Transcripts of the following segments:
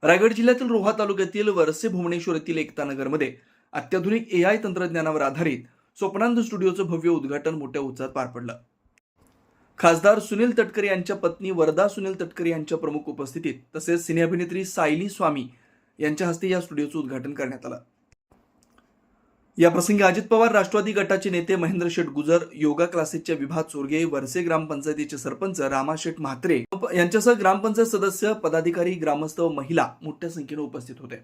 रायगड जिल्ह्यातील रोहा तालुक्यातील वरसे भुवनेश्वर येथील एकतानगरमध्ये अत्याधुनिक AI तंत्रज्ञानावर आधारित स्वप्नांध स्टुडिओचं भव्य उद्घाटन मोठ्या उत्साहात पार पडलं। खासदार सुनील तटकरे यांच्या पत्नी वरदा सुनील तटकरे यांच्या प्रमुख उपस्थितीत तसेच सिने अभिनेत्री सायली स्वामी यांच्या हस्ते या स्टुडिओचं उद्घाटन करण्यात आलं। या प्रसंगी अजित पवार राष्ट्रवादी गटाचे नेते महेंद्र शेठ गुजर, योगा क्लासेसच्या विभाग चोरगे, वरसे ग्रामपंचायतीचे सरपंच रामा शेठ म्हात्रे यांच्यासह ग्रामपंचायत सदस्य, पदाधिकारी, ग्रामस्थ व महिला मोठ्या संख्येने उपस्थित होते।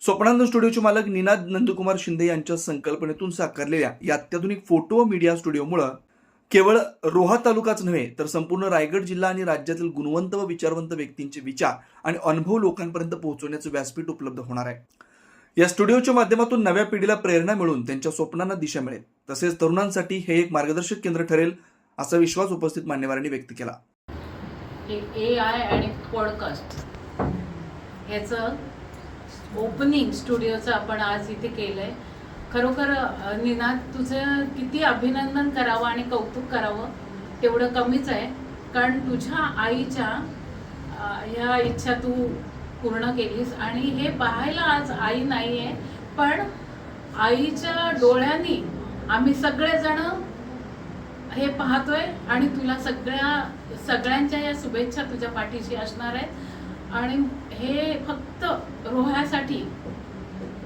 स्वप्नांध स्टुडिओचे मालक निनाद नंदकुमार शिंदे यांच्या संकल्पनेतून साकारलेल्या या अत्याधुनिक फोटो व मीडिया स्टुडिओमुळे केवळ रोहा तालुकाच नव्हे तर संपूर्ण रायगड जिल्हा आणि राज्यातील गुणवंत व विचारवंत व्यक्तींचे विचार आणि अनुभव लोकांपर्यंत पोहोचवण्याचे व्यासपीठ उपलब्ध होणार आहे। या स्टुडिओच्या माध्यमातून नव्या पिढीला प्रेरणा मिळून त्यांच्या स्वप्नांना दिशा मिळेल, तसेच तरुणांसाठी हे एक मार्गदर्शक केंद्र ठरेल असा विश्वास उपस्थित मान्यवरांनी व्यक्त केला। AI आणि पॉडकास्ट ह्याचं ओपनिंग स्टुडिओचं आपण आज इथे केलंय। खरोखर निनाद, तुझं किती अभिनंदन करावं आणि कौतुक करावं तेवढं कमीच आहे, कारण तुझ्या आईच्या ह्या इच्छा तू पूर्ण केलीस आणि हे पाहायला आज आई नाही आहे, पण आईच्या डोळ्यांनी आम्ही सगळेजण हे पाहतोय आणि तुला सगळ्यांच्या या शुभेच्छा तुझ्या पाठीशी असणार आहेत। आणि हे फक्त रोह्यासाठी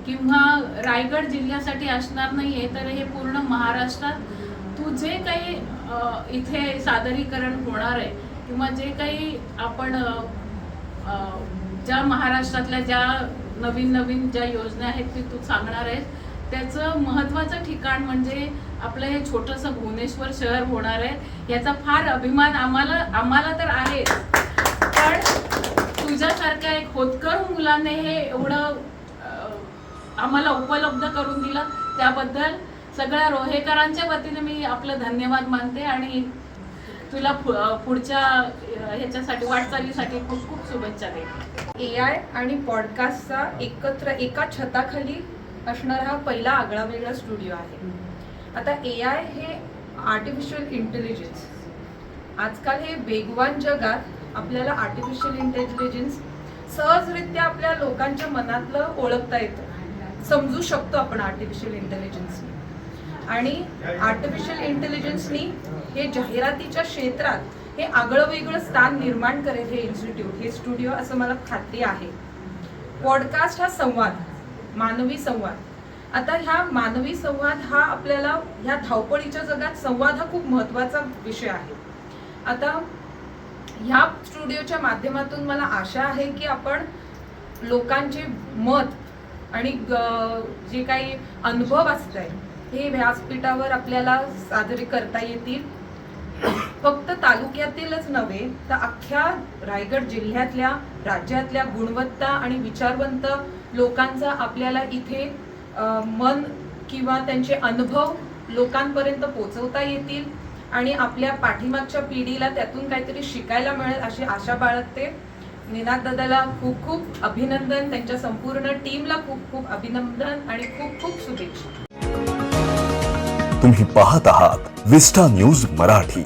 किंवा रायगड जिल्ह्यासाठी असणार नाहीये, तर हे पूर्ण महाराष्ट्रात तू जे काही इथे सादरीकरण होणार आहे किंवा जे काही आपण ज्या महाराष्ट्रातल्या ज्या नवीन ज्या योजना आहेत ते तू सांगणार आहेस, त्याचं महत्त्वाचं ठिकाण म्हणजे आपलं हे छोटंसं भुवनेश्वर शहर होणार आहे। याचा फार अभिमान आम्हाला तर आहे, पण तुझ्यासारख्या एक होतकर मुलाने हे एवढं आम्हाला उपलब्ध करून दिलं, त्याबद्दल सगळ्या रोहेकरांच्या वतीने मी आपलं धन्यवाद मानते आणि तुला पुढच्या ह्याच्यासाठी वाटचालीसाठी खूप खूप शुभेच्छा देते। AI आणि पॉडकास्टचा एकत्र एका छताखाली असणारा हा पहिला आगळावेगळा स्टुडिओ आहे। आता AI हे आर्टिफिशियल इंटेलिजन्स, आजकाल हे वेगवान जगात आपल्याला आर्टिफिशियल इंटेलिजन्स सहजरित्या आपल्या लोकांच्या मनातलं ओळखता येतं, समजू शकतो आपण आर्टिफिशियल इंटेलिजन्स। आणि आर्टिफिशियल इंटेलिजन्सनी हे जाहिरातीच्या क्षेत्रात हे आगळं वेगळं स्थान निर्माण करेल हे इन्स्टिट्यूट, हे स्टुडिओ, असं मला खात्री आहे। पॉडकास्ट हा संवाद, मानवी संवाद। आता ह्या मानवी संवाद हा आपल्याला ह्या धावपळीच्या जगात संवाद हा खूप महत्त्वाचा विषय आहे। आता ह्या स्टुडिओच्या माध्यमातून मला आशा आहे की आपण लोकांचे मत आणि जे काही अनुभव असत आहे हे व्यासपीठावर आपल्याला सादरी करता येतील। फक्त तालुक्यातीलच नव्हे तर अख्ख्या रायगड जिल्ह्यातल्या, राज्यातल्या गुणवत्ता आणि विचारवंत लोकांचा आपल्याला इथे मन किंवा त्यांचे अनुभव लोकांपर्यंत पोहोचवता येतील आणि आपल्या पाठीमागच्या पिढीला त्यातून काहीतरी शिकायला मिळेल अशी आशा बाळगते। निनाद दादाला खूप खूप अभिनंदन, त्यांच्या संपूर्ण टीमला खूप खूप अभिनंदन आणि खूप खूप शुभेच्छा। तुम्ही पाहत आहात विस्टा न्यूज मराठी।